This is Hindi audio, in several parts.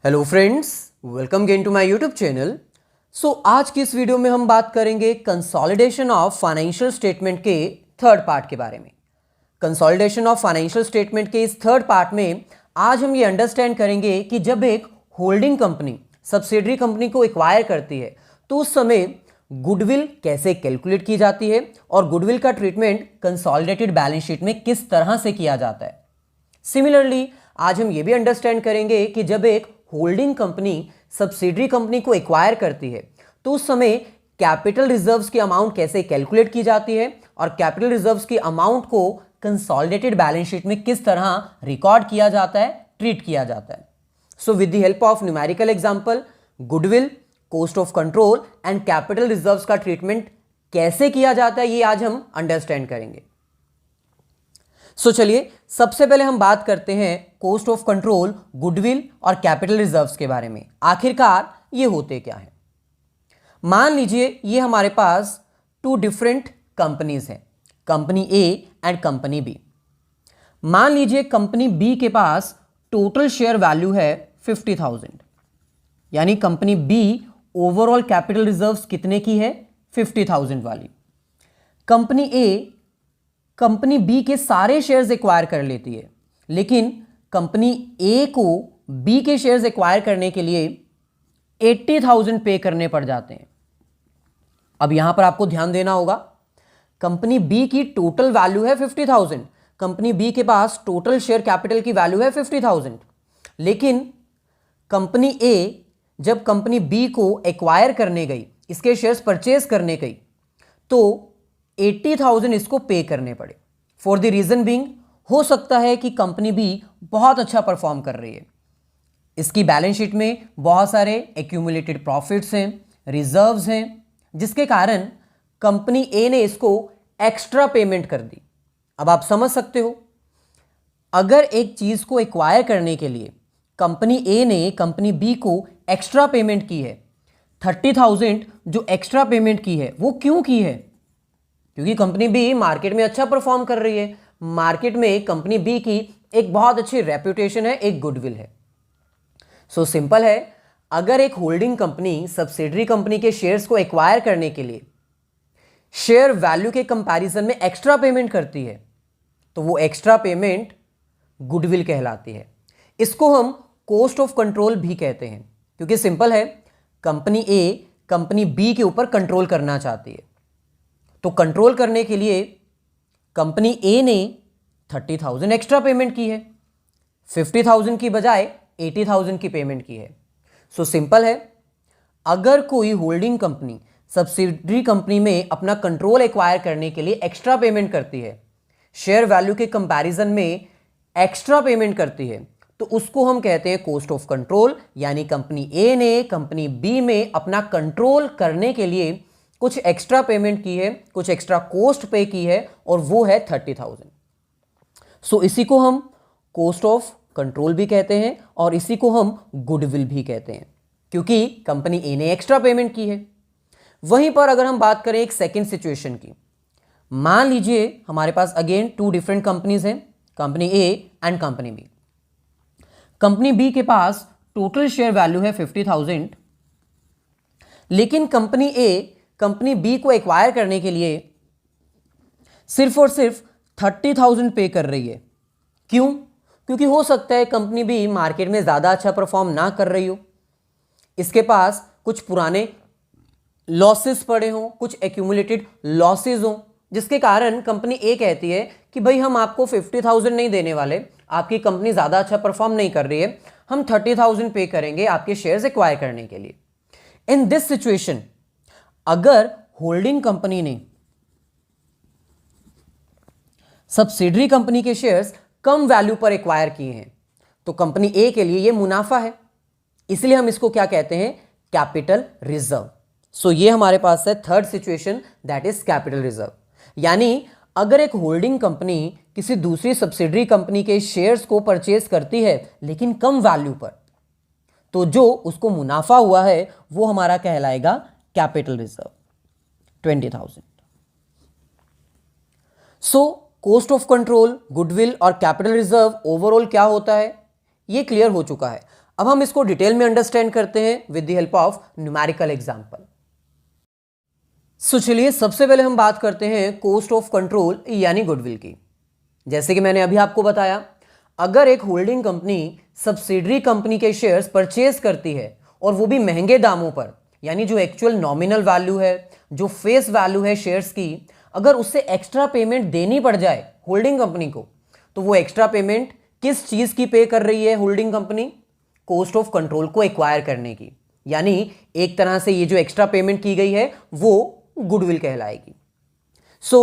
Hello friends, welcome again to my YouTube channel. आज की इस वीडियो में हम बात करेंगे कंसोलिडेशन ऑफ फाइनेंशियल स्टेटमेंट के थर्ड पार्ट के बारे में। कंसोलिडेशन ऑफ फाइनेंशियल स्टेटमेंट के इस थर्ड पार्ट में आज हम ये अंडरस्टैंड करेंगे कि जब एक होल्डिंग कंपनी सब्सिडरी कंपनी को एक्वायर करती है तो उस समय गुडविल कैसे कैलकुलेट की जाती है और गुडविल का ट्रीटमेंट कंसोलिडेटेड बैलेंस शीट में किस तरह से किया जाता है। सिमिलरली आज हम ये भी अंडरस्टैंड करेंगे कि जब एक होल्डिंग कंपनी सब्सिडरी कंपनी को एक्वायर करती है तो उस समय कैपिटल रिजर्व्स की अमाउंट कैसे कैलकुलेट की जाती है और कैपिटल रिजर्व्स की अमाउंट को कंसोलिडेटेड बैलेंस शीट में किस तरह रिकॉर्ड किया जाता है, ट्रीट किया जाता है। So with the help of numerical example, goodwill, cost of control and capital reserves का ट्रीटमेंट कैसे किया जाता है ये आज हम अंडरस्टैंड करेंगे। चलिए सबसे पहले हम बात करते हैं कॉस्ट ऑफ कंट्रोल, गुडविल और कैपिटल रिजर्व्स के बारे में। आखिरकार ये होते क्या हैं। मान लीजिए ये हमारे पास टू डिफरेंट कंपनीज हैं, company A and company B. मान लीजिए कंपनी बी के पास टोटल शेयर वैल्यू है 50,000, यानी company B overall capital reserves कितने की है, 50,000 वाली। कंपनी ए कंपनी बी के सारे शेयर्स एक्वायर कर लेती है, लेकिन कंपनी ए को बी के शेयर्स एक्वायर करने के लिए 80,000 पे करने पड़ जाते हैं। अब यहां पर आपको ध्यान देना होगा, कंपनी बी की टोटल वैल्यू है 50,000, कंपनी बी के पास टोटल शेयर कैपिटल की वैल्यू है 50,000, लेकिन कंपनी ए जब कंपनी बी को एक्वायर करने गई, इसके शेयर्स परचेज करने गई, तो 80,000 इसको पे करने पड़े। फॉर द रीजन बीइंग, हो सकता है कि कंपनी बी बहुत अच्छा परफॉर्म कर रही है, इसकी बैलेंस शीट में बहुत सारे एक्यूमुलेटेड प्रॉफिट्स हैं, रिजर्व्स हैं, जिसके कारण कंपनी ए ने इसको एक्स्ट्रा पेमेंट कर दी। अब आप समझ सकते हो, अगर एक चीज को एक्वायर करने के लिए कंपनी ए ने कंपनी बी को एक्स्ट्रा पेमेंट की है, 30,000 जो एक्स्ट्रा पेमेंट की है वो क्यों की है? क्योंकि कंपनी बी मार्केट में अच्छा परफॉर्म कर रही है, मार्केट में कंपनी बी की एक बहुत अच्छी रेपुटेशन है, एक गुडविल है। सो सिंपल है, अगर एक होल्डिंग कंपनी सब्सिडरी कंपनी के शेयर्स को एक्वायर करने के लिए शेयर वैल्यू के कंपैरिजन में एक्स्ट्रा पेमेंट करती है तो वो एक्स्ट्रा पेमेंट गुडविल कहलाती है। इसको हम कॉस्ट ऑफ कंट्रोल भी कहते हैं, क्योंकि सिंपल है, कंपनी ए कंपनी बी के ऊपर कंट्रोल करना चाहती है, तो कंट्रोल करने के लिए कंपनी ए ने 30,000 एक्स्ट्रा पेमेंट की है, 50,000 की बजाय 80,000 की पेमेंट की है। सो सिंपल है, अगर कोई होल्डिंग कंपनी सब्सिडरी कंपनी में अपना कंट्रोल एक्वायर करने के लिए एक्स्ट्रा पेमेंट करती है, शेयर वैल्यू के कंपैरिजन में एक्स्ट्रा पेमेंट करती है, तो उसको हम कहते हैं कॉस्ट ऑफ कंट्रोल। यानी कंपनी ए ने कंपनी बी में अपना कंट्रोल करने के लिए कुछ एक्स्ट्रा पेमेंट की है, कुछ एक्स्ट्रा कॉस्ट पे की है, और वो है 30,000। सो इसी को हम कॉस्ट ऑफ कंट्रोल भी कहते हैं और इसी को हम गुडविल भी कहते हैं, क्योंकि कंपनी ए ने एक्स्ट्रा पेमेंट की है। वहीं पर अगर हम बात करें एक सेकेंड सिचुएशन की, मान लीजिए हमारे पास अगेन टू डिफरेंट कंपनीज हैं, company A and company B. Company B के पास टोटल शेयर वैल्यू है 50,000, लेकिन कंपनी ए कंपनी बी को एक्वायर करने के लिए सिर्फ और सिर्फ 30,000 पे कर रही है। क्यों? क्योंकि हो सकता है कंपनी बी मार्केट में ज़्यादा अच्छा परफॉर्म ना कर रही हो, इसके पास कुछ पुराने लॉसेस पड़े हों, कुछ एक्यूमुलेटेड लॉसेस हों, जिसके कारण कंपनी ए कहती है कि भाई हम आपको 50,000 नहीं देने वाले, आपकी कंपनी ज़्यादा अच्छा परफॉर्म नहीं कर रही है, हम 30,000 पे करेंगे आपके शेयर्स एक्वायर करने के लिए। इन दिस सिचुएशन, अगर होल्डिंग कंपनी ने सब्सिडरी कंपनी के शेयर्स कम वैल्यू पर एक्वायर किए हैं तो कंपनी ए के लिए यह मुनाफा है, इसलिए हम इसको क्या कहते हैं, कैपिटल रिजर्व। सो ये हमारे पास है third situation, that is capital reserve. यानी अगर एक होल्डिंग कंपनी किसी दूसरी सब्सिडरी कंपनी के शेयर्स को परचेज करती है लेकिन कम वैल्यू पर, तो जो उसको मुनाफा हुआ है वो हमारा कहलाएगा capital reserve, 20,000। So cost of control, goodwill और कैपिटल रिजर्व ओवरऑल क्या होता है, ये क्लियर हो चुका है। अब हम इसको डिटेल में अंडरस्टैंड करते हैं with the help of numerical example. So चलिए सबसे पहले हम बात करते हैं कॉस्ट ऑफ कंट्रोल यानी गुडविल की। जैसे कि मैंने अभी आपको बताया, अगर एक होल्डिंग कंपनी सब्सिडरी कंपनी के शेयर्स परचेज करती है और वो भी महंगे दामों पर, यानी जो एक्चुअल नॉमिनल वैल्यू है, जो फेस वैल्यू है शेयर्स की, अगर उससे एक्स्ट्रा पेमेंट देनी पड़ जाए होल्डिंग कंपनी को, तो वो एक्स्ट्रा पेमेंट किस चीज की पे कर रही है holding company? Cost of control को एक्वायर करने की। यानी एक तरह से ये जो एक्स्ट्रा पेमेंट की गई है वो गुडविल कहलाएगी। सो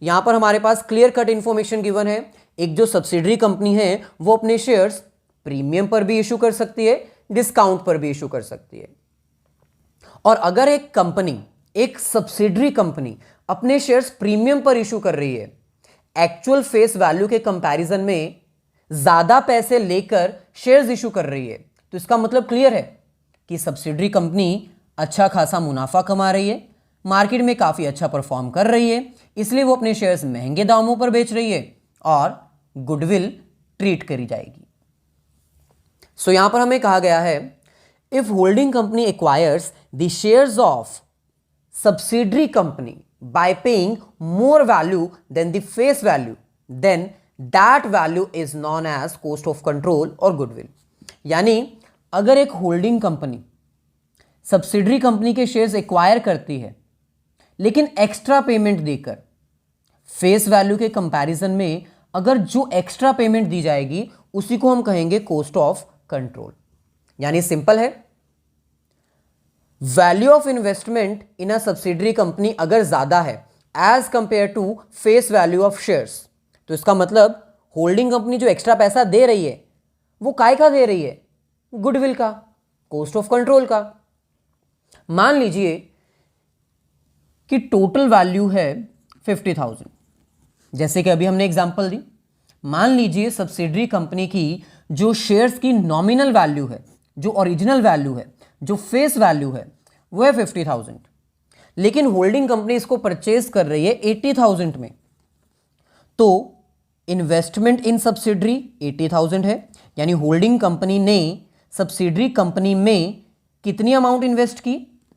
यहां पर हमारे पास क्लियर कट इंफॉर्मेशन गिवन है। एक जो सब्सिडरी कंपनी है वो अपने शेयर्स प्रीमियम पर भी इशू कर सकती है, डिस्काउंट पर भी इशू कर सकती है। और अगर एक कंपनी, एक सब्सिडरी कंपनी अपने शेयर्स प्रीमियम पर इशू कर रही है, एक्चुअल फेस वैल्यू के कंपैरिजन में ज्यादा पैसे लेकर शेयर्स इशू कर रही है, तो इसका मतलब क्लियर है कि सब्सिडरी कंपनी अच्छा खासा मुनाफा कमा रही है, मार्केट में काफी अच्छा परफॉर्म कर रही है, इसलिए वो अपने शेयर्स महंगे दामों पर बेच रही है और गुडविल ट्रीट करी जाएगी। सो यहां पर हमें कहा गया है, if holding company acquires the shares of subsidiary company by paying more value than the face value, then that value is known as cost of control or goodwill। यानी अगर एक होल्डिंग कंपनी सब्सिडरी कंपनी के शेयर्स एक्वायर करती है लेकिन एक्स्ट्रा पेमेंट देकर, फेस वैल्यू के कंपैरिजन में अगर जो एक्स्ट्रा पेमेंट दी जाएगी उसी को हम कहेंगे कॉस्ट ऑफ कंट्रोल। यानी सिंपल है, value of investment in a subsidiary company अगर ज्यादा है as compare to face value of shares, तो इसका मतलब होल्डिंग कंपनी जो एक्स्ट्रा पैसा दे रही है वो काय का दे रही है? गुडविल का, कॉस्ट ऑफ कंट्रोल का। मान लीजिए कि टोटल वैल्यू है 50,000, जैसे कि अभी हमने एग्जांपल दी। मान लीजिए सब्सिडरी कंपनी की जो शेयर्स की नॉमिनल वैल्यू है, जो ओरिजिनल वैल्यू है, जो फेस वैल्यू है, वो है 50,000, लेकिन होल्डिंग कंपनी इसको परचेज कर रही है 80,000 में। तो इन्वेस्टमेंट इन सब्सिडरी 80,000 है, यानी होल्डिंग कंपनी ने सब्सिडरी कंपनी में कितनी अमाउंट इन्वेस्ट की?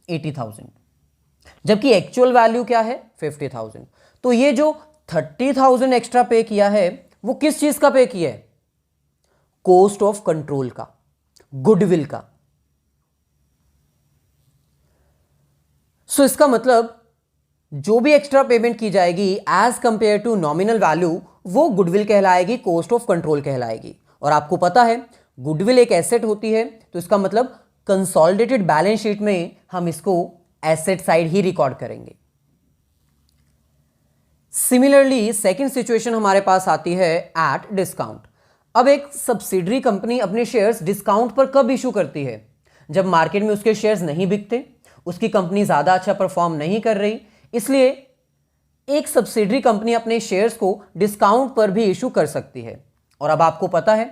80,000, जबकि एक्चुअल वैल्यू क्या है? 50,000। तो ये जो 30,000 एक्स्ट्रा पे किया है वो किस चीज का पे किया है? कॉस्ट ऑफ कंट्रोल का, गुडविल का। सो इसका मतलब जो भी एक्स्ट्रा पेमेंट की जाएगी as compare to nominal value वो गुडविल कहलाएगी, कॉस्ट ऑफ कंट्रोल कहलाएगी। और आपको पता है गुडविल एक एसेट होती है, तो इसका मतलब कंसोलिडेटेड बैलेंस शीट में हम इसको एसेट साइड ही रिकॉर्ड करेंगे। सिमिलरली सेकंड सिचुएशन हमारे पास आती है एट डिस्काउंट। अब एक सब्सिडरी कंपनी अपने शेयर्स डिस्काउंट पर कब इशू करती है? जब मार्केट में उसके शेयर्स नहीं बिकते, उसकी कंपनी ज्यादा अच्छा परफॉर्म नहीं कर रही, इसलिए एक सब्सिडरी कंपनी अपने शेयर्स को डिस्काउंट पर भी इशू कर सकती है। और अब आपको पता है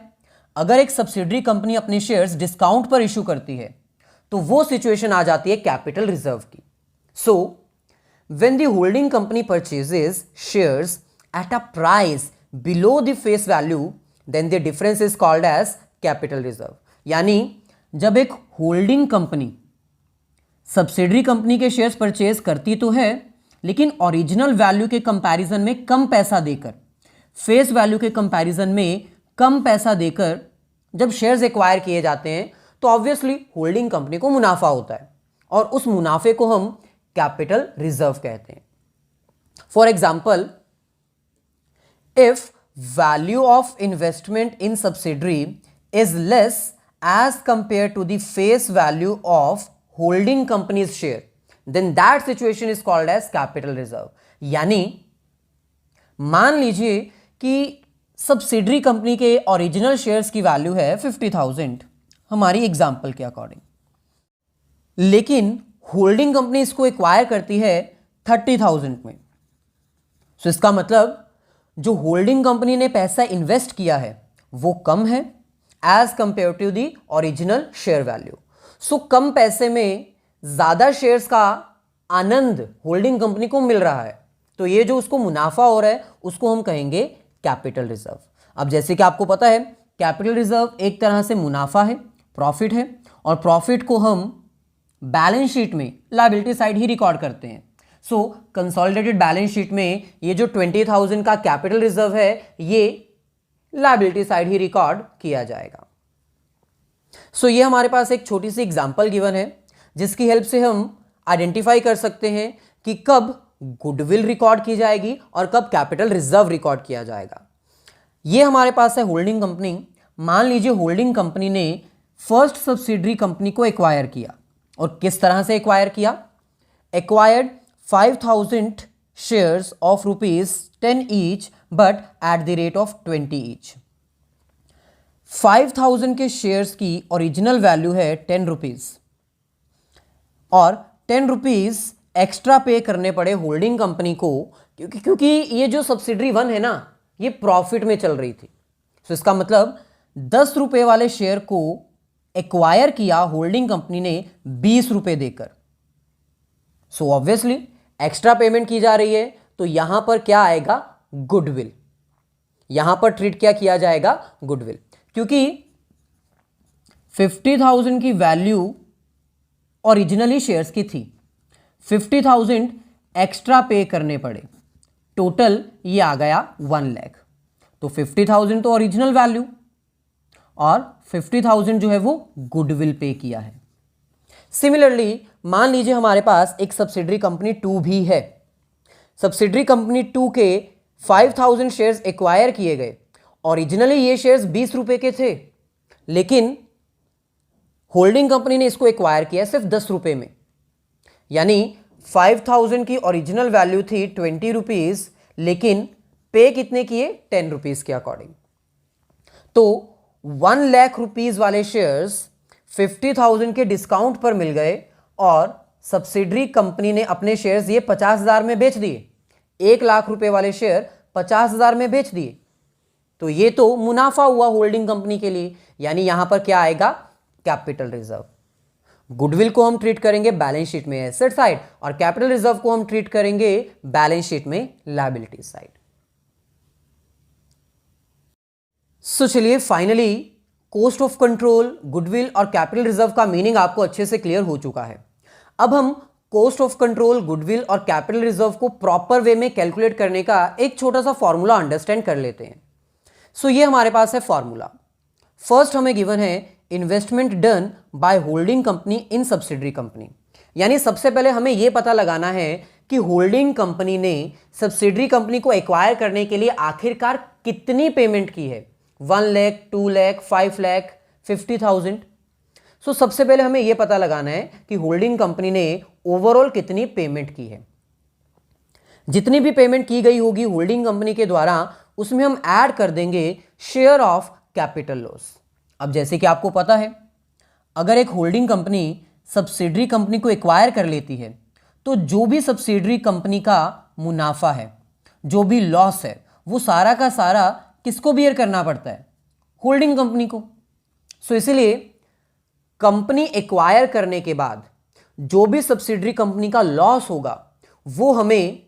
अगर एक सब्सिडरी कंपनी अपने शेयर्स डिस्काउंट पर इशू करती है तो वो सिचुएशन आ जाती है कैपिटल रिजर्व की। So when the holding company purchases shares at a price below the face value then the difference is called as capital reserve. यानी जब एक होल्डिंग कंपनी सब्सिडरी कंपनी के शेयर्स परचेज करती तो है, लेकिन ओरिजिनल वैल्यू के कंपैरिजन में कम पैसा देकर, फेस वैल्यू के कंपैरिजन में कम पैसा देकर जब शेयर्स एक्वायर किए जाते हैं तो ऑब्वियसली होल्डिंग कंपनी को मुनाफा होता है और उस मुनाफे को हम कैपिटल रिजर्व कहते हैं। For example, if value of investment in subsidiary is less as compare to the face value of holding companies share, then that situation is called as capital reserve. यानी मान लीजिए कि सब्सिडरी कंपनी के ओरिजिनल शेयर्स की वैल्यू है 50,000 हमारी एग्जांपल के अकॉर्डिंग, लेकिन होल्डिंग कंपनी इसको एक्वायर करती है 30,000 में। सो इसका मतलब जो होल्डिंग कंपनी ने पैसा इन्वेस्ट किया है वो कम है as compare to the original share value. So कम पैसे में ज्यादा शेयर्स का आनंद होल्डिंग कंपनी को मिल रहा है, तो ये जो उसको मुनाफा हो रहा है उसको हम कहेंगे कैपिटल रिजर्व। अब जैसे कि आपको पता है कैपिटल रिजर्व एक तरह से मुनाफा है, प्रॉफिट है और प्रॉफिट को हम बैलेंस शीट में लायबिलिटी साइड ही रिकॉर्ड करते हैं। सो कंसोलिडेटेड बैलेंस शीट में ये जो 20,000 का कैपिटल रिजर्व है ये लायबिलिटी साइड ही रिकॉर्ड किया जाएगा। सो ये हमारे पास एक छोटी सी एग्जांपल गिवन है जिसकी हेल्प से हम आइडेंटिफाई कर सकते हैं कि कब गुडविल रिकॉर्ड की जाएगी और कब कैपिटल रिजर्व रिकॉर्ड किया जाएगा। ये हमारे पास है होल्डिंग कंपनी। मान लीजिए होल्डिंग कंपनी ने फर्स्ट सब्सिडरी कंपनी को एक्वायर किया और किस तरह से एक्वायर किया? Acquired 5,000 shares of ₹10 each but at the rate of 20 each. 5,000 के शेयर्स की ओरिजिनल वैल्यू है 10 रुपीज और 10 रुपीज एक्स्ट्रा पे करने पड़े होल्डिंग कंपनी को क्योंकि ये जो सब्सिडरी 1 है ना ये प्रॉफिट में चल रही थी। तो इसका मतलब 10 रुपए वाले शेयर को एक्वायर किया होल्डिंग कंपनी ने 20 रुपए देकर। सो ऑब्वियसली एक्स्ट्रा पेमेंट की जा रही है तो यहां पर क्या आएगा? गुडविल। यहां पर ट्रीट क्या किया जाएगा? गुडविल। क्योंकि 50,000 की वैल्यू ओरिजिनली शेयर्स की थी, 50,000 एक्स्ट्रा पे करने पड़े, टोटल ये आ गया 1 लाख। तो 50,000 तो ओरिजिनल वैल्यू और 50,000 जो है वो गुडविल पे किया है। सिमिलरली मान लीजिए हमारे पास एक सब्सिडरी कंपनी 2 भी है। सब्सिडरी कंपनी 2 के 5,000 शेयर्स एक्वायर किए गए। ओरिजिनली ये शेयर्स 20 रुपए के थे लेकिन होल्डिंग कंपनी ने इसको एक्वायर किया सिर्फ 10 रुपए में, यानी 5,000 की ओरिजिनल वैल्यू थी 20 रुपीज लेकिन पे कितने किए? 10 रुपीज के अकॉर्डिंग। तो 1 लाख रुपीज वाले शेयर्स 50,000 के डिस्काउंट पर मिल गए और सब्सिडरी कंपनी ने अपने शेयर्स ये 50,000 में बेच दिए। 1 लाख रुपए वाले शेयर 50,000 में बेच दिए। तो ये तो मुनाफा हुआ होल्डिंग कंपनी के लिए, यानी यहां पर क्या आएगा? Capital reserve. गुडविल को हम ट्रीट करेंगे बैलेंस शीट में एसेट साइड और कैपिटल रिजर्व को हम ट्रीट करेंगे बैलेंस शीट में लायबिलिटी साइड। सो चलिए finally cost of control, goodwill और कैपिटल रिजर्व का मीनिंग आपको अच्छे से क्लियर हो चुका है। अब हम कॉस्ट ऑफ कंट्रोल, गुडविल और कैपिटल रिजर्व को प्रॉपर वे में कैलकुलेट करने का एक छोटा सा फॉर्मूला अंडरस्टैंड कर लेते हैं। सो ये हमारे पास है फॉर्मूला। फर्स्ट हमें गिवन है investment done by holding company in subsidiary company, यानी सबसे पहले हमें यह पता लगाना है कि होल्डिंग कंपनी ने सब्सिडरी कंपनी को एक्वायर करने के लिए आखिरकार कितनी पेमेंट की है। 1 लाख, 2 लाख, 5 लाख, 50,000। सो सबसे पहले हमें यह पता लगाना है कि होल्डिंग कंपनी ने ओवरऑल कितनी पेमेंट की है। जितनी भी पेमेंट की गई होगी होल्डिंग कंपनी के द्वारा उसमें हम ऐड कर देंगे शेयर ऑफ कैपिटल लॉस। अब जैसे कि आपको पता है अगर एक होल्डिंग कंपनी सब्सिडरी कंपनी को एक्वायर कर लेती है तो जो भी सब्सिडरी कंपनी का मुनाफा है, जो भी लॉस है, वो सारा का सारा किसको बियर करना पड़ता है? होल्डिंग कंपनी को। सो इसलिए कंपनी एक्वायर करने के बाद जो भी सब्सिडरी कंपनी का लॉस होगा वो हमें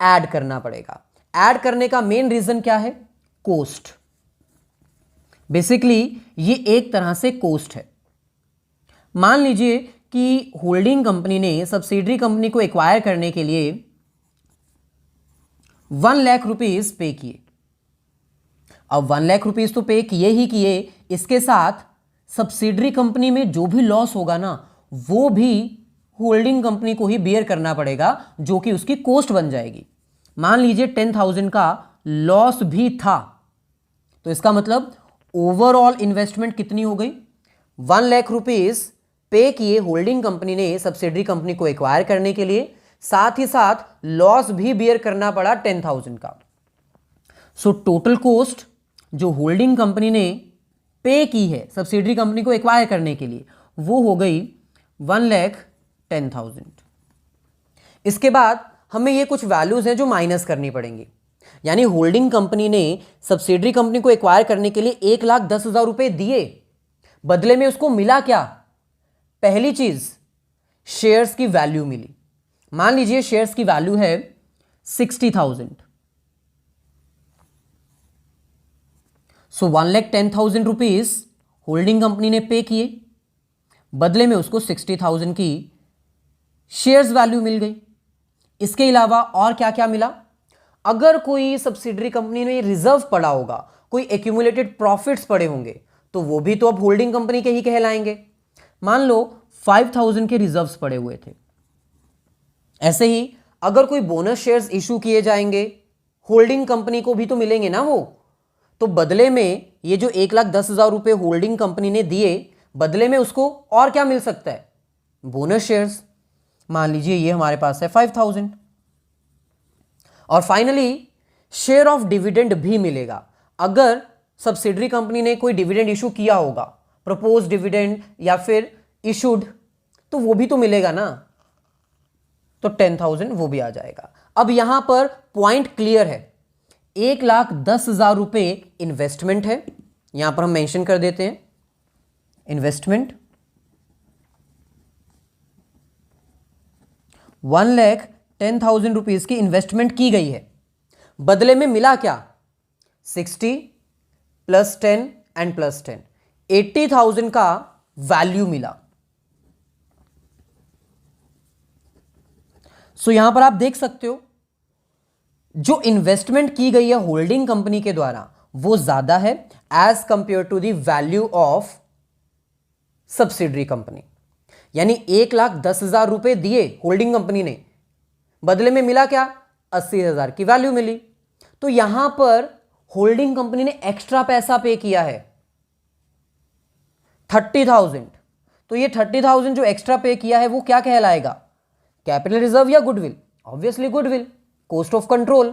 ऐड करना पड़ेगा। ऐड करने का मेन रीजन क्या है? कॉस्ट। बेसिकली ये एक तरह से कॉस्ट है। मान लीजिए कि होल्डिंग कंपनी ने सब्सिडरी कंपनी को एक्वायर करने के लिए 1 लाख रुपीज पे किए। अब 1 लाख रुपीज तो पे किए ही किए, इसके साथ सब्सिडरी कंपनी में जो भी लॉस होगा ना वो भी होल्डिंग कंपनी को ही बियर करना पड़ेगा, जो कि उसकी कॉस्ट बन जाएगी। मान लीजिए 10,000 का लॉस भी था तो इसका मतलब ओवरऑल इन्वेस्टमेंट कितनी हो गई? 1 लाख रुपीज पे किए होल्डिंग कंपनी ने सब्सिडरी कंपनी को एक्वायर करने के लिए, साथ ही साथ लॉस भी बियर करना पड़ा 10,000 का। सो टोटल कॉस्ट जो होल्डिंग कंपनी ने पे की है सब्सिडरी कंपनी को एक्वायर करने के लिए वो हो गई 1,10,000। इसके बाद हमें ये कुछ वैल्यूज हैं जो माइनस करनी पड़ेंगी, यानी होल्डिंग कंपनी ने सब्सिडरी कंपनी को एक्वायर करने के लिए 1,10,000 रुपए दिए, बदले में उसको मिला क्या? पहली चीज शेयर्स की वैल्यू मिली। मान लीजिए शेयर्स की वैल्यू है 60,000। सो 1,10,000 रुपीज होल्डिंग कंपनी ने पे किए, बदले में उसको 60,000 की शेयर्स वैल्यू मिल गई। इसके अलावा और क्या क्या मिला? अगर कोई सब्सिडरी कंपनी में रिजर्व पड़ा होगा, कोई एक्यूमुलेटेड प्रॉफिट्स पड़े होंगे, तो वो भी तो अब होल्डिंग कंपनी के ही कहलाएंगे। मान लो 5,000 के रिजर्व्स पड़े हुए थे। ऐसे ही अगर कोई बोनस शेयर्स इशू किए जाएंगे, होल्डिंग कंपनी को भी तो मिलेंगे ना वो, तो बदले में ये जो 1,10,000 रुपए होल्डिंग कंपनी ने दिए, बदले में उसको और क्या मिल सकता है? Bonus shares. मान लीजिए ये हमारे पास है 5,000। और फाइनली शेयर ऑफ डिविडेंड भी मिलेगा। अगर सब्सिडरी कंपनी ने कोई डिविडेंड इशू किया होगा, प्रपोज डिविडेंड या फिर इशूड, तो वो भी तो मिलेगा ना, तो 10,000 वो भी आ जाएगा। अब यहां पर पॉइंट क्लियर है, 1,10,000 रुपए इन्वेस्टमेंट है, यहां पर हम मेंशन कर देते हैं इन्वेस्टमेंट। 1,10,000 रुपीज की इन्वेस्टमेंट की गई है, बदले में मिला क्या? 60 + 10 एंड +10, 80,000 का वैल्यू मिला। सो यहां पर आप देख सकते हो, जो इन्वेस्टमेंट की गई है होल्डिंग कंपनी के द्वारा वो ज्यादा है as compare to the value of subsidiary company. यानी 1,10,000 रुपए दिए होल्डिंग कंपनी ने, बदले में मिला क्या? 80,000 की वैल्यू मिली। तो यहां पर होल्डिंग कंपनी ने एक्स्ट्रा पैसा पे किया है 30,000। तो ये 30,000 जो एक्स्ट्रा पे किया है वो क्या कहलाएगा? कैपिटल रिजर्व या goodwill? Obviously goodwill. Cost of control.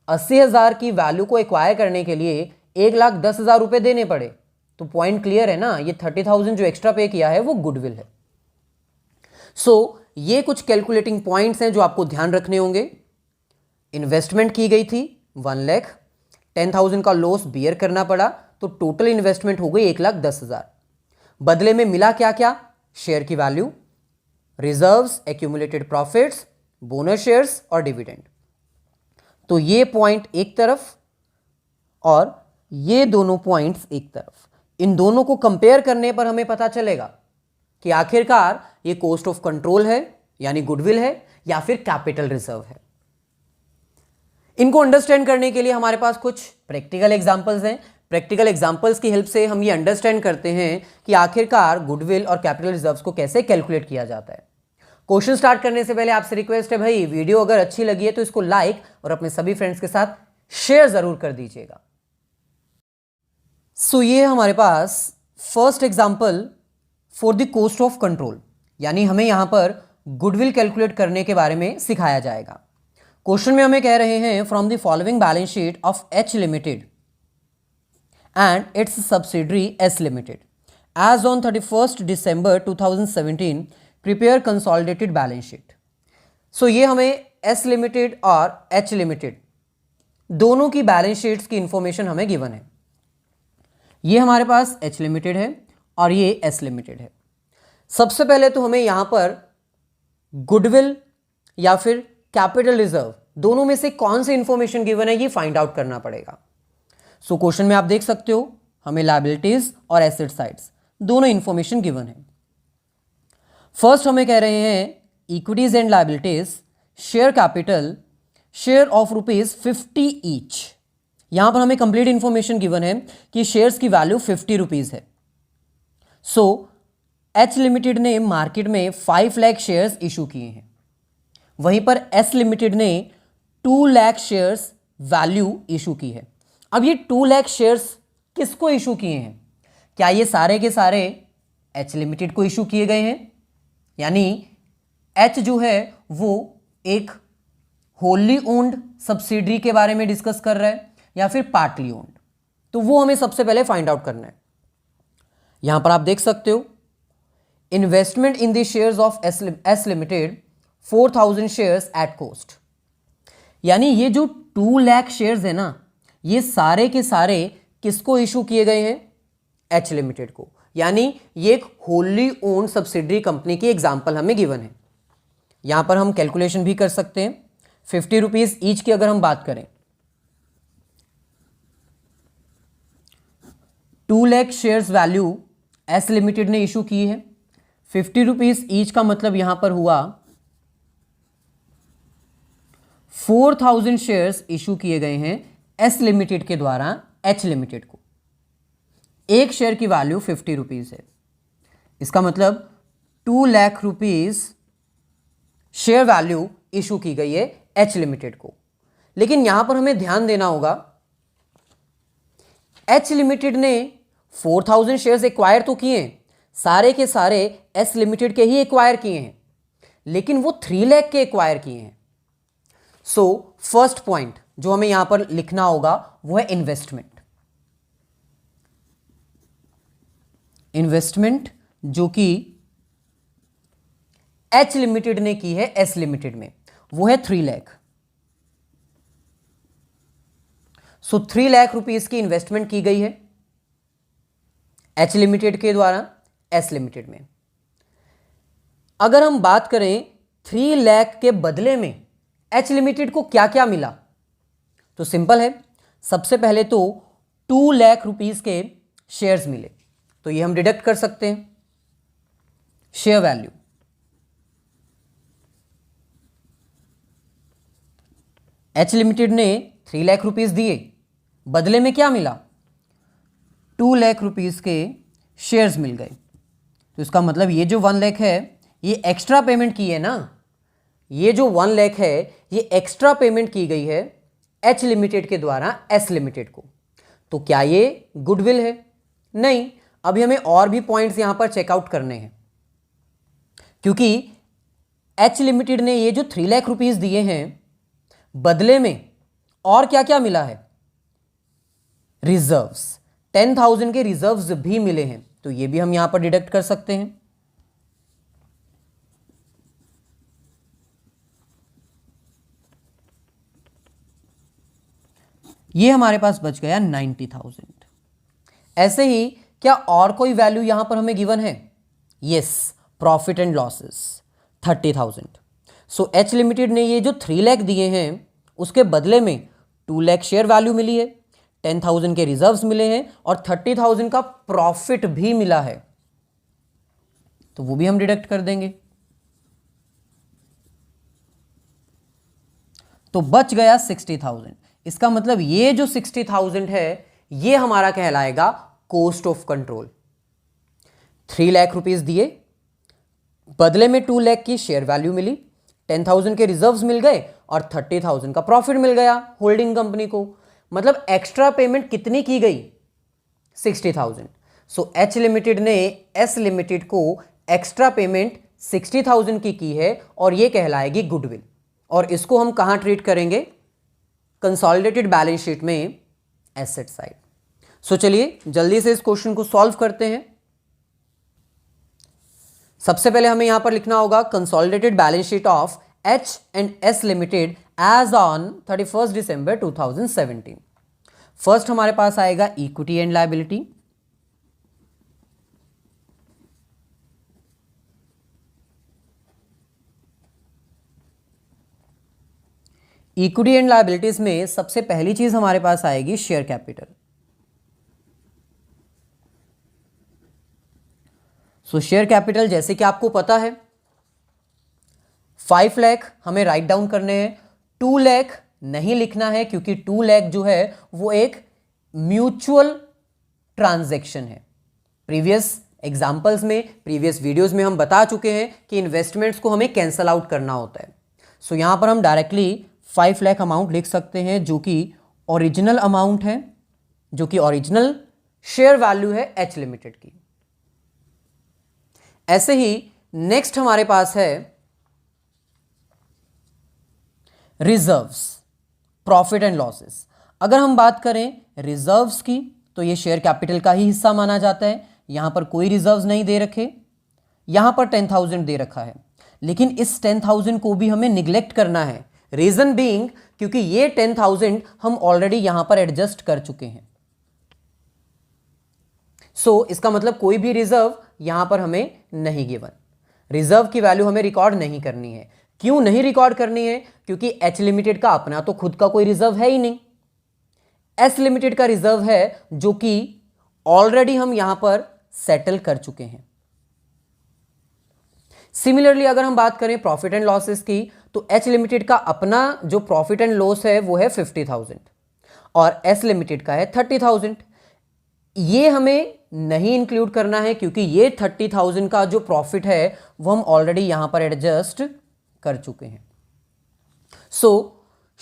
80,000 की वैल्यू को एक्वायर करने के लिए 1,10,000 रुपए देने पड़े, तो पॉइंट क्लियर है ना, ये 30,000 जो एक्स्ट्रा पे किया है वो गुडविल है। सो ये कुछ कैलकुलेटिंग पॉइंट्स हैं जो आपको ध्यान रखने होंगे। इन्वेस्टमेंट की गई थी 1 लाख, 10,000 का लॉस बियर करना पड़ा, तो टोटल इन्वेस्टमेंट हो गई 1,10,000। बदले में मिला क्या क्या? शेयर की value, reserves, accumulated profits, bonus shares और डिविडेंड। तो ये पॉइंट एक तरफ और ये दोनों पॉइंट्स एक तरफ। इन दोनों को कंपेयर करने पर हमें पता चलेगा कि आखिरकार ये कॉस्ट ऑफ कंट्रोल है यानी गुडविल है या फिर कैपिटल रिजर्व है। इनको अंडरस्टैंड करने के लिए हमारे पास कुछ प्रैक्टिकल एग्जांपल्स हैं। प्रैक्टिकल एग्जांपल्स की हेल्प से हम ये अंडरस्टैंड करते हैं कि आखिरकार गुडविल और कैपिटल रिजर्व्स को कैसे कैलकुलेट किया जाता है। क्वेश्चन स्टार्ट करने से पहले आपसे रिक्वेस्ट है भाई, वीडियो अगर अच्छी लगी है तो इसको लाइक और अपने सभी फ्रेंड्स के साथ शेयर जरूर कर दीजिएगा। सो ये हमारे पास first example for the cost of control, यानी हमें यहां पर गुडविल कैलकुलेट करने के बारे में सिखाया जाएगा। क्वेश्चन में हमें कह रहे हैं from the following balance sheet of H limited and its subsidiary S limited as on 31 December 2017 prepare consolidated balance sheet. So ये हमें एस लिमिटेड और एच लिमिटेड दोनों की बैलेंस शीट्स की इंफॉर्मेशन हमें गिवन है। ये हमारे पास एच लिमिटेड है और ये एस लिमिटेड है। सबसे पहले तो हमें यहां पर गुडविल या फिर कैपिटल रिजर्व दोनों में से कौन सी इंफॉर्मेशन गिवन है ये फाइंड आउट करना पड़ेगा। सो क्वेश्चन में आप देख सकते हो हमें लायबिलिटीज और एसेट साइड्स दोनों इंफॉर्मेशन गिवन है। फर्स्ट हमें कह रहे हैं equities and liabilities, share capital, share of ₹50 each. यहां पर हमें कंप्लीट इंफॉर्मेशन गिवन है कि शेयर्स की वैल्यू 50 रुपीज है। सो एच लिमिटेड ने मार्केट में 5 लाख शेयर्स इशू किए हैं, वहीं पर एस लिमिटेड ने 2 लाख शेयर्स वैल्यू इशू की है। अब ये 2 लाख शेयर्स किसको इशू किए हैं? क्या ये सारे के सारे एच लिमिटेड को इशू किए गए हैं? यानी एच जो है वो एक होली ओन्ड सब्सिडरी के बारे में डिस्कस कर रहा है या फिर पार्टली ओन्ड? तो वो हमें सबसे पहले फाइंड आउट करना है। यहां पर आप देख सकते हो investment in the shares of S limited 4,000 shares at cost. यानी ये जो 2 लाख शेयर्स है ना, ये सारे के सारे किसको इशू किए गए हैं? एच लिमिटेड को। यानी ये एक होली ओन्ड सब्सिडरी कंपनी की एग्जांपल हमें गिवन है। यहां पर हम कैलकुलेशन भी कर सकते हैं। 50 रुपीज ईच की अगर हम बात करें, 2 lakh shares value S limited ने इशू की है। 50 रुपीज ईच का मतलब यहां पर हुआ 4000 शेयर्स इशू किए गए हैं एस लिमिटेड के द्वारा एच लिमिटेड को। एक शेयर की वैल्यू 50 रुपीज है, इसका मतलब 2 lakh rupees share value issue की गई है एच लिमिटेड को। लेकिन यहां पर हमें ध्यान देना होगा, एच लिमिटेड ने 4000 शेयर्स एक्वायर तो किए हैं, सारे के सारे एस लिमिटेड के ही एक्वायर किए हैं, लेकिन वो 3 लाख के एक्वायर किए हैं। सो फर्स्ट पॉइंट जो हमें यहां पर लिखना होगा वो है इन्वेस्टमेंट। इन्वेस्टमेंट जो कि एच लिमिटेड ने की है एस लिमिटेड में, वो है 3 लाख। सो 3 लाख रुपीस की इन्वेस्टमेंट की गई है एच लिमिटेड के द्वारा एस लिमिटेड में। अगर हम बात करें 3 लाख के बदले में एच लिमिटेड को क्या क्या मिला, तो सिंपल है, सबसे पहले तो 2 लाख रुपीस के शेयर्स मिले, तो ये हम डिडक्ट कर सकते हैं शेयर वैल्यू। एच लिमिटेड ने 3 लाख रुपीस दिए, बदले में क्या मिला, 2 लाख रुपीस के शेयर्स मिल गए। तो इसका मतलब ये जो 1 लाख है ये एक्स्ट्रा पेमेंट की है ना, ये जो 1 लाख है ये एक्स्ट्रा पेमेंट की गई है एच लिमिटेड के द्वारा एस लिमिटेड को। तो क्या ये गुडविल है? नहीं, अभी हमें और भी पॉइंट्स यहां पर चेकआउट करने हैं, क्योंकि एच लिमिटेड ने ये जो 3 लाख रुपीस दिए हैं बदले में और क्या क्या मिला है, रिजर्व्स, 10,000 के रिजर्व्स भी मिले हैं, तो ये भी हम यहां पर डिडक्ट कर सकते हैं। ये हमारे पास बच गया 90,000। ऐसे ही क्या और कोई वैल्यू यहां पर हमें गिवन है? Yes, profit and losses 30,000। So H limited ने ये जो 3 लाख दिए हैं उसके बदले में 2 लाख शेयर वैल्यू मिली है, 10,000 के रिजर्व्स मिले हैं और 30,000 का प्रॉफिट भी मिला है, तो वो भी हम डिडक्ट कर देंगे। तो बच गया 60,000। इसका मतलब ये जो 60,000 है ये हमारा कहलाएगा cost of control. 3 lakh rupees दिए, बदले में 2 लाख की शेयर वैल्यू मिली, 10,000 के रिजर्व्स मिल गए और 30,000 का प्रॉफिट मिल गया होल्डिंग कंपनी को। मतलब एक्स्ट्रा पेमेंट कितनी की गई? 60,000। सो एच लिमिटेड ने एस लिमिटेड को एक्स्ट्रा पेमेंट 60,000 की है और ये कहलाएगी गुडविल। और इसको हम कहां ट्रीट करेंगे? कंसोलिडेटेड बैलेंस शीट में एसेट साइड। सो चलिए जल्दी से इस क्वेश्चन को सॉल्व करते हैं। सबसे पहले हमें यहां पर लिखना होगा consolidated balance sheet of H and S limited as on 31 दिसंबर 2017। फर्स्ट हमारे पास आएगा equity and liability, equity and liabilities में सबसे पहली चीज हमारे पास आएगी share capital. So share capital जैसे कि आपको पता है 5 लाख हमें राइट डाउन करने हैं, 2 लाख नहीं लिखना है क्योंकि 2 लाख जो है वो एक म्यूचुअल ट्रांजैक्शन है। प्रीवियस एग्जांपल्स में, प्रीवियस वीडियोस में हम बता चुके हैं कि इन्वेस्टमेंट्स को हमें कैंसल आउट करना होता है। सो यहां पर हम डायरेक्टली 5 लाख अमाउंट लिख सकते हैं जो कि ओरिजिनल अमाउंट है, जो कि ओरिजिनल शेयर वैल्यू है एच लिमिटेड की। ऐसे ही नेक्स्ट हमारे पास है रिजर्व्स, प्रॉफिट एंड लॉसेस। अगर हम बात करें रिजर्व्स की तो ये शेयर कैपिटल का ही हिस्सा माना जाता है। यहां पर कोई रिजर्व्स नहीं दे रखे, यहां पर 10,000 दे रखा है, लेकिन इस 10,000 को भी हमें निग्लेक्ट करना है। रीजन बीइंग क्योंकि ये 10,000 हम ऑलरेडी यहां पर एडजस्ट कर चुके हैं। सो इसका मतलब कोई भी रिजर्व यहां पर हमें नहीं गिवन, रिजर्व की वैल्यू हमें रिकॉर्ड नहीं करनी है। क्यों नहीं रिकॉर्ड करनी है? क्योंकि एच लिमिटेड का अपना तो खुद का कोई रिजर्व है ही नहीं। एस लिमिटेड का रिजर्व है जो कि ऑलरेडी हम यहां पर सेटल कर चुके हैं। सिमिलरली अगर हम बात करें प्रॉफिट एंड लॉसेस की, तो एच लिमिटेड का अपना जो प्रॉफिट एंड लॉस है वो है 50,000 और एस लिमिटेड का है 30,000। ये हमें नहीं इंक्लूड करना है क्योंकि ये 30,000 का जो प्रॉफिट है वो हम ऑलरेडी यहां पर एडजस्ट कर चुके हैं। सो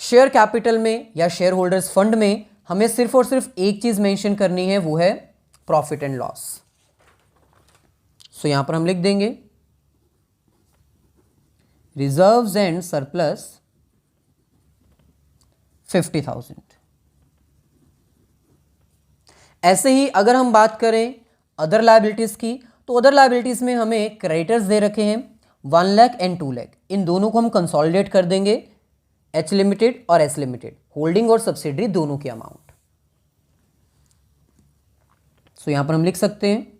शेयर कैपिटल में या शेयर होल्डर्स फंड में हमें सिर्फ और सिर्फ एक चीज मेंशन करनी है, वो है प्रॉफिट एंड लॉस। सो यहां पर हम लिख देंगे रिजर्व्स एंड सरप्लस 50,000। ऐसे ही अगर हम बात करें अदर लायबिलिटीज की, तो अदर लायबिलिटीज में हमें क्रेडिटर्स दे रखे हैं 1 लाख एंड 2 लाख। इन दोनों को हम कंसोलिडेट कर देंगे, एच लिमिटेड और एस लिमिटेड, होल्डिंग और सब्सिडरी दोनों की अमाउंट। सो यहां पर हम लिख सकते हैं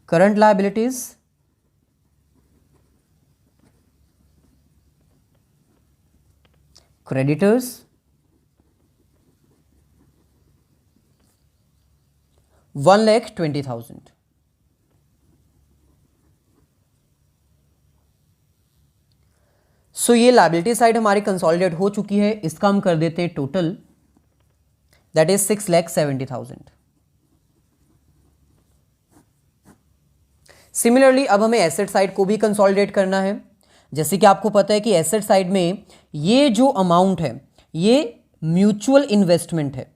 करंट लायबिलिटीज क्रेडिटर्स 1,20,000। सो ये लायबिलिटी साइड हमारी कंसोलिडेट हो चुकी है, इसका हम कर देते हैं टोटल, दैट इज 6,70,000। सिमिलरली अब हमें एसेट साइड को भी कंसोलिडेट करना है। जैसे कि आपको पता है कि एसेट साइड में ये जो अमाउंट है ये म्यूचुअल इन्वेस्टमेंट है,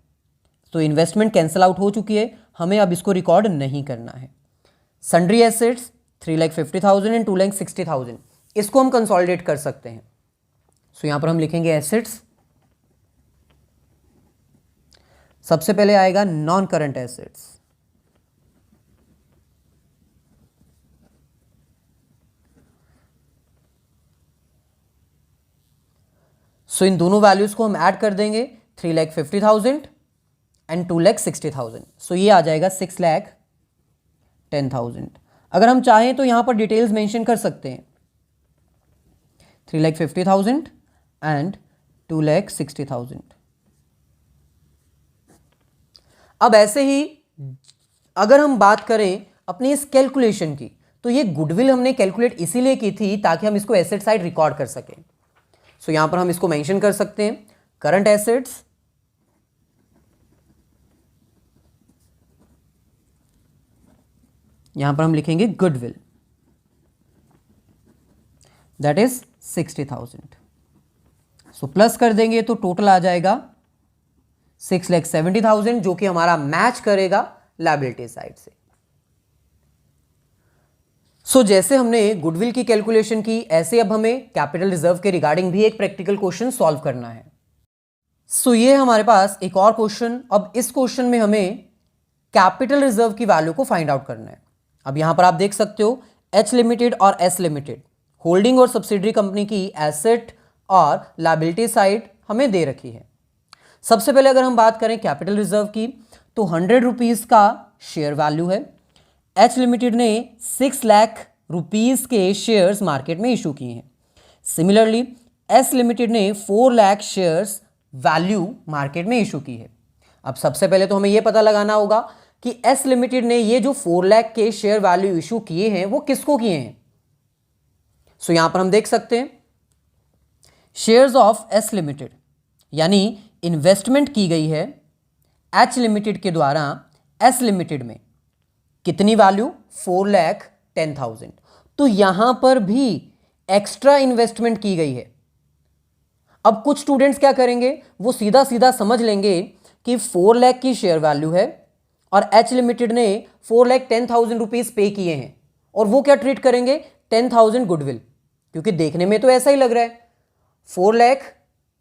तो इन्वेस्टमेंट कैंसिल आउट हो चुकी है, हमें अब इसको रिकॉर्ड नहीं करना है। सन्ड्री एसेट्स 3,50,000 एंड 2,60,000, इसको हम कंसोलिडेट कर सकते हैं। सो यहां पर हम लिखेंगे एसेट्स, सबसे पहले आएगा नॉन करंट एसेट्स, सो इन दोनों वैल्यूज को हम ऐड कर देंगे, 3,50,000 एंड 2,60,000। सो ये आ जाएगा 6,10,000। अगर हम चाहें तो यहां पर डिटेल्स मेंशन कर सकते हैं, 3,50,000 एंड 2,60,000। अब ऐसे ही अगर हम बात करें अपनी इस कैलकुलेशन की, तो ये गुडविल हमने कैलकुलेट इसीलिए की थी ताकि हम इसको एसेट साइड रिकॉर्ड कर सकें। सो यहां पर हम इसको मेंशन कर सकते हैं करंट एसेट्स यहां पर हम लिखेंगे goodwill, that is 60,000। So plus कर देंगे तो टोटल आ जाएगा 6,70,000, जो कि हमारा मैच करेगा लायबिलिटी साइड से। सो जैसे हमने गुडविल की कैलकुलेशन की, ऐसे अब हमें कैपिटल रिजर्व के रिगार्डिंग भी एक प्रैक्टिकल क्वेश्चन सॉल्व करना है। सो ये हमारे पास एक और क्वेश्चन। अब इस क्वेश्चन में हमें कैपिटल रिजर्व की वैल्यू को फाइंड आउट करना है। अब यहां पर आप देख सकते हो एच लिमिटेड और एस लिमिटेड, होल्डिंग और सब्सिडरी कंपनी की एसेट और लायबिलिटी साइड हमें दे रखी है। सबसे पहले अगर हम बात करें कैपिटल रिजर्व की, तो 100 रुपीज का शेयर वैल्यू है। एच लिमिटेड ने 6 लाख रुपीज के शेयर्स मार्केट में इशू किए हैं। सिमिलरली एस लिमिटेड ने 4 लाख शेयर्स वैल्यू मार्केट में इशू की है। अब सबसे पहले तो हमें यह पता लगाना होगा कि एस लिमिटेड ने ये जो 4 लाख के शेयर वैल्यू इशू किए हैं वो किसको किए हैं। सो यहां पर हम देख सकते हैं शेयर्स ऑफ एस लिमिटेड, यानी इन्वेस्टमेंट की गई है एच लिमिटेड के द्वारा एस लिमिटेड में, कितनी वैल्यू 4,10,000। तो यहां पर भी एक्स्ट्रा इन्वेस्टमेंट की गई है। अब कुछ स्टूडेंट्स क्या करेंगे, वो सीधा सीधा समझ लेंगे कि 4 लाख की शेयर वैल्यू है और एच लिमिटेड ने 4,10,000 रुपीज पे किए हैं, और वो क्या ट्रीट करेंगे 10,000 गुडविल, क्योंकि देखने में तो ऐसा ही लग रहा है 4 लाख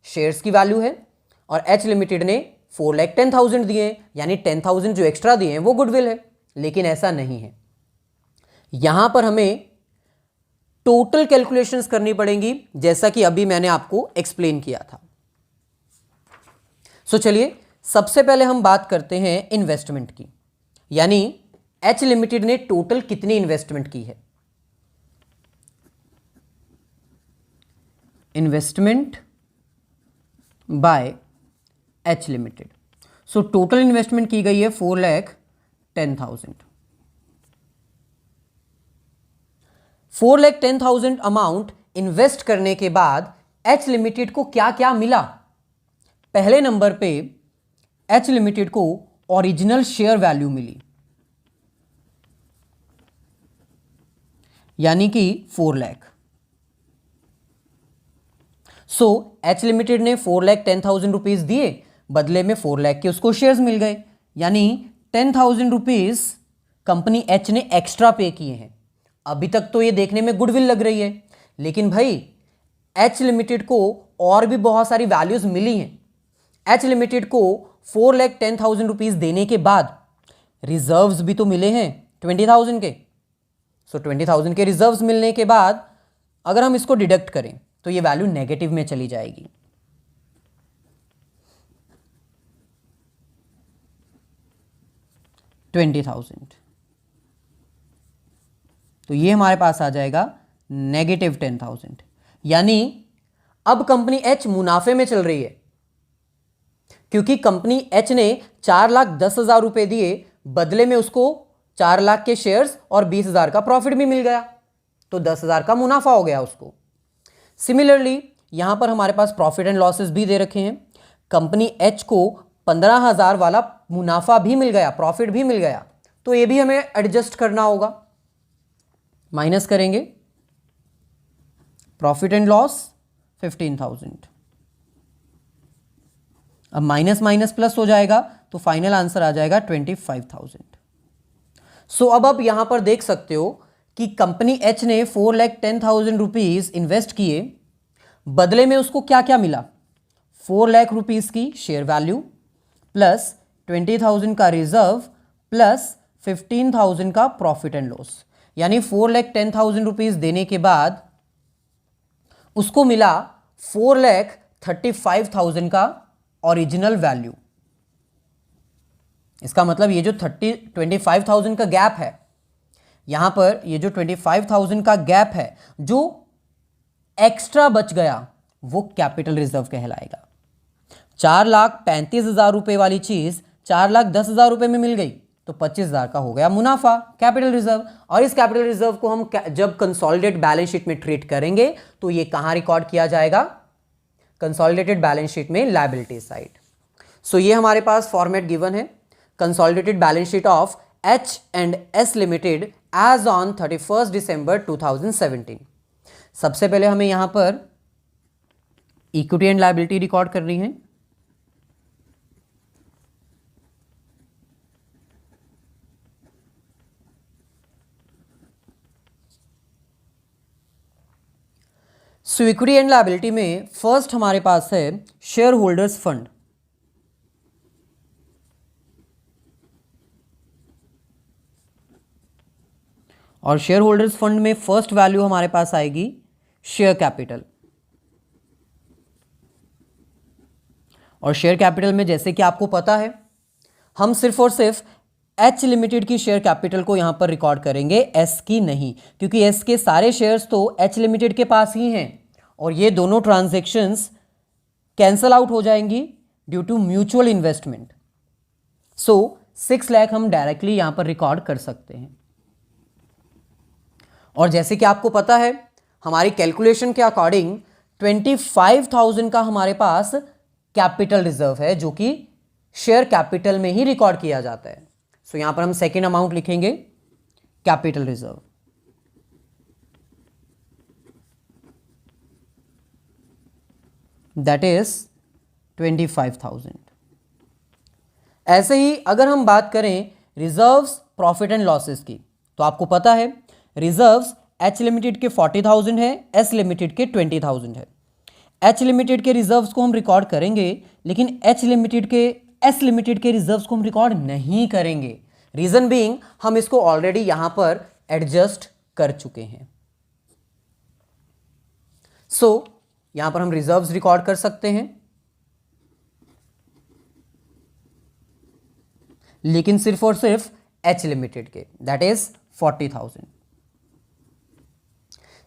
शेयर्स की वैल्यू है और एच लिमिटेड ने 4,10,000 दिए हैं, यानी 10,000 जो एक्स्ट्रा दिए हैं वो गुडविल है। लेकिन ऐसा नहीं है, यहां पर हमें टोटल कैलकुलेशंस करनी पड़ेंगी, जैसा कि अभी मैंने आपको एक्सप्लेन किया था। सो चलिए सबसे पहले हम बात करते हैं इन्वेस्टमेंट की, यानी एच लिमिटेड ने टोटल कितनी इन्वेस्टमेंट की है। Investment by H limited. So total investment की गई है 4,10,000। 4,10,000 अमाउंट इन्वेस्ट करने के बाद एच लिमिटेड को क्या क्या मिला? पहले नंबर पे एच लिमिटेड को ओरिजिनल शेयर वैल्यू मिली, यानी कि 4 लाख। सो एच लिमिटेड ने 4,10,000 रुपीज दिए, बदले में 4 लाख के उसको शेयर्स मिल गए, यानी 10,000 रुपीज कंपनी एच ने एक्स्ट्रा पे किए हैं। अभी तक तो ये देखने में गुडविल लग रही है, लेकिन भाई एच लिमिटेड को और भी बहुत सारी वैल्यूज मिली हैं। एच लिमिटेड को 4,10,000 रुपीज देने के बाद रिजर्व्स भी तो मिले हैं 20,000 के। सो 20,000 के रिजर्व्स मिलने के बाद अगर हम इसको डिडक्ट करें तो ये वैल्यू नेगेटिव में चली जाएगी। $20,000, तो ये हमारे पास आ जाएगा -10,000। यानी अब कंपनी एच मुनाफे में चल रही है, क्योंकि कंपनी एच ने 4,10,000 रुपए दिए, बदले में उसको 4 लाख के शेयर्स और 20,000 का प्रॉफिट भी मिल गया, तो 10,000 का मुनाफा हो गया उसको। सिमिलरली यहां पर हमारे पास प्रॉफिट एंड लॉसेस भी दे रखे हैं। कंपनी एच को 15,000 वाला मुनाफा भी मिल गया, प्रॉफिट भी मिल गया, तो ये भी हमें एडजस्ट करना होगा। माइनस करेंगे, प्रॉफिट एंड लॉस 15,000। अब माइनस माइनस प्लस हो जाएगा, तो फाइनल आंसर आ जाएगा 25,000। सो अब आप यहां पर देख सकते हो कि कंपनी एच ने 4,10,000 रुपीज इन्वेस्ट किए, बदले में उसको क्या क्या मिला? 4 लाख रुपीज की शेयर वैल्यू प्लस 20,000 का रिजर्व प्लस 15,000 का प्रॉफिट एंड लॉस, यानी 4,10,000 रुपीज देने के बाद उसको मिला 4,35,000 का ओरिजिनल वैल्यू। इसका मतलब ये जो 25,000 का गैप है, यहां पर ये जो 25,000 का गैप है जो एक्स्ट्रा बच गया, वो कैपिटल रिजर्व कहलाएगा। 4,35,000 रुपए वाली चीज 4,10,000 रुपए में मिल गई, तो 25,000 का हो गया मुनाफा, कैपिटल रिजर्व। और इस कैपिटल रिजर्व को हम जब कंसोलिडेटेड बैलेंस शीट में ट्रीट करेंगे तो ये कहां रिकॉर्ड किया जाएगा? कंसोलिडेटेड बैलेंस शीट में लायबिलिटी साइड। सो ये हमारे पास फॉर्मेट गिवन है, consolidated balance sheet of H and S limited as on 31 दिसंबर 2017। सबसे पहले हमें यहां पर इक्विटी एंड लायबिलिटी रिकॉर्ड करनी है। सो इक्विटी एंड लायबिलिटी में फर्स्ट हमारे पास है शेयर होल्डर्स फंड। और शेयर होल्डर्स फंड में फर्स्ट वैल्यू हमारे पास आएगी शेयर कैपिटल। और शेयर कैपिटल में जैसे कि आपको पता है, हम सिर्फ और सिर्फ एच लिमिटेड की शेयर कैपिटल को यहां पर रिकॉर्ड करेंगे, एस की नहीं, क्योंकि एस के सारे शेयर्स तो एच लिमिटेड के पास ही हैं और ये दोनों ट्रांजैक्शंस कैंसल आउट हो जाएंगी ड्यू टू म्यूचुअल इन्वेस्टमेंट। सो 6 लाख हम डायरेक्टली यहां पर रिकॉर्ड कर सकते हैं। और जैसे कि आपको पता है, हमारी कैलकुलेशन के अकॉर्डिंग 25,000 का हमारे पास कैपिटल रिजर्व है, जो कि शेयर कैपिटल में ही रिकॉर्ड किया जाता है। सो यहां पर हम सेकेंड अमाउंट लिखेंगे, कैपिटल रिजर्व। That is 25,000। ऐसे ही अगर हम बात करें रिजर्व्स, प्रॉफिट एंड लॉसेस की, तो आपको पता है रिजर्व्स एच लिमिटेड के 40,000 है, एस लिमिटेड के 20,000 है। एच लिमिटेड के रिजर्व्स को हम रिकॉर्ड करेंगे, लेकिन एस लिमिटेड के रिजर्व्स को हम रिकॉर्ड नहीं करेंगे। रीजन बीइंग, हम इसको ऑलरेडी यहां पर एडजस्ट कर चुके हैं। सो यहां पर हम रिजर्व्स रिकॉर्ड कर सकते हैं, लेकिन सिर्फ और सिर्फ एच लिमिटेड के, दैट इज 40,000।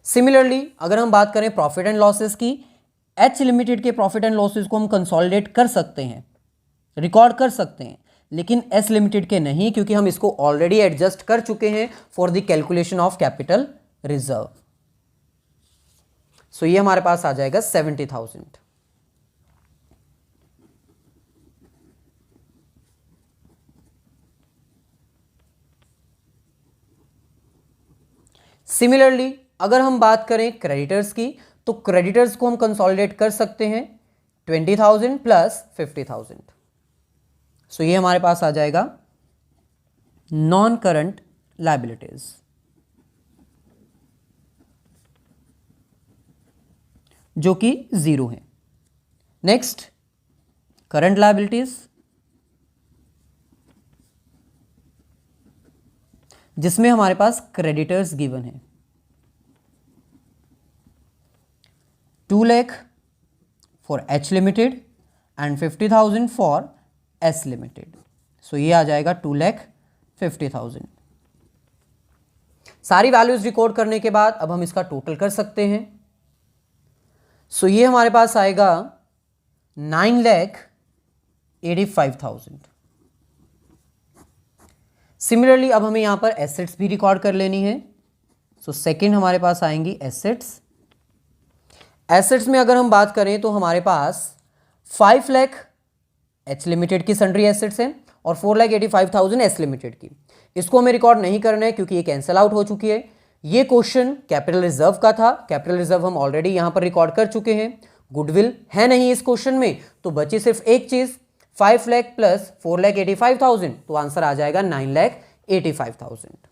सिमिलरली अगर हम बात करें प्रॉफिट एंड लॉसेस की, एच लिमिटेड के प्रॉफिट एंड लॉसेस को हम कंसोलिडेट कर सकते हैं, रिकॉर्ड कर सकते हैं, लेकिन एस लिमिटेड के नहीं, क्योंकि हम इसको ऑलरेडी एडजस्ट कर चुके हैं for the calculation of capital reserve. So ये हमारे पास आ जाएगा 70,000। सिमिलरली अगर हम बात करें क्रेडिटर्स की, तो क्रेडिटर्स को हम कंसोलिडेट कर सकते हैं 20,000 प्लस 50,000। सो ये हमारे पास आ जाएगा नॉन करंट लायबिलिटीज, जो कि 0 है। नेक्स्ट करंट लायबिलिटीज, जिसमें हमारे पास क्रेडिटर्स गिवन है 2 lakh for H limited and 50,000 for S limited. So ये आ जाएगा 2,50,000। सारी वैल्यूज रिकॉर्ड करने के बाद अब हम इसका टोटल कर सकते हैं। सो ये हमारे पास आएगा 9,85,000। सिमिलरली अब हमें यहां पर एसेट्स भी रिकॉर्ड कर लेनी है। सो सेकंड हमारे पास आएंगी एसेट्स। एसेट्स में अगर हम बात करें तो हमारे पास 5 लाख एच लिमिटेड की सन्ड्री एसेट्स हैं और 4,85,000 एस लिमिटेड की। इसको हमें रिकॉर्ड नहीं करना है क्योंकि ये कैंसिल आउट हो चुकी है। ये क्वेश्चन कैपिटल रिजर्व का था, कैपिटल रिजर्व हम ऑलरेडी यहां पर रिकॉर्ड कर चुके हैं। गुडविल है नहीं इस क्वेश्चन में, तो बची सिर्फ एक चीज 5 लाख प्लस 4,85,000, तो आंसर आ जाएगा 9,85,000।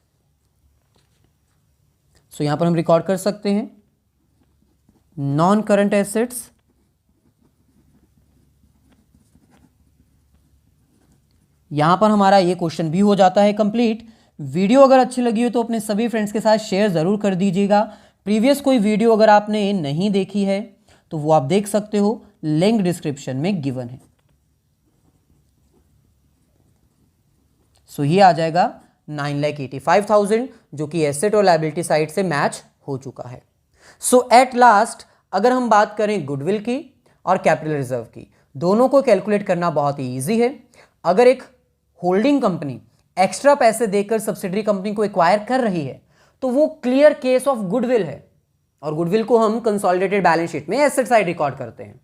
सो यहां पर हम रिकॉर्ड कर सकते हैं नॉन करंट एसेट्स यहां पर हमारा ये क्वेश्चन भी हो जाता है कंप्लीट। वीडियो अगर अच्छी लगी हो तो अपने सभी फ्रेंड्स के साथ शेयर जरूर कर दीजिएगा। प्रीवियस कोई वीडियो अगर आपने नहीं देखी है तो वो आप देख सकते हो, लिंक डिस्क्रिप्शन में गिवन है। सो ये आ जाएगा 9,85,000, जो कि एसेट और लायबिलिटी साइड से मैच हो चुका है। सो एट लास्ट अगर हम बात करें गुडविल की और कैपिटल रिजर्व की, दोनों को कैलकुलेट करना बहुत ही ईजी है। अगर एक होल्डिंग कंपनी एक्स्ट्रा पैसे देकर सब्सिडरी कंपनी को एक्वायर कर रही है तो वो क्लियर केस ऑफ गुडविल है, और गुडविल को हम कंसोलिडेटेड बैलेंस शीट में एसेट साइड रिकॉर्ड करते हैं।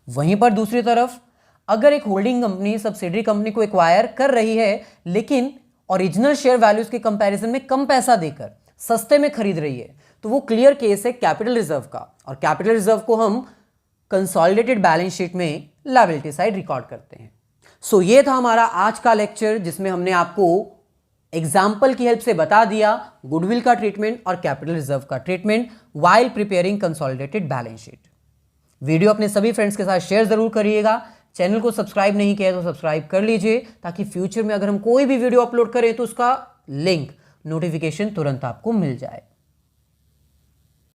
वहीं पर दूसरी तरफ अगर एक होल्डिंग कंपनी सब्सिडरी कंपनी को एक्वायर कर रही है लेकिन ओरिजिनल शेयर वैल्यूज के कंपैरिजन में कम पैसा देकर सस्ते में खरीद रही है, तो वो क्लियर केस है कैपिटल रिजर्व का, और कैपिटल रिजर्व को हम कंसोलिडेटेड बैलेंस शीट में लायबिलिटी साइड रिकॉर्ड करते हैं। सो ये था हमारा आज का लेक्चर, जिसमें हमने आपको एग्जाम्पल की हेल्प से बता दिया गुडविल का ट्रीटमेंट और कैपिटल रिजर्व का treatment while preparing consolidated balance sheet. Video अपने सभी फ्रेंड्स के साथ शेयर जरूर करिएगा। चैनल को सब्सक्राइब नहीं किया तो सब्सक्राइब कर लीजिए, ताकि फ्यूचर में अगर हम कोई भी वीडियो अपलोड करें तो उसका लिंक नोटिफिकेशन तुरंत आपको मिल जाए।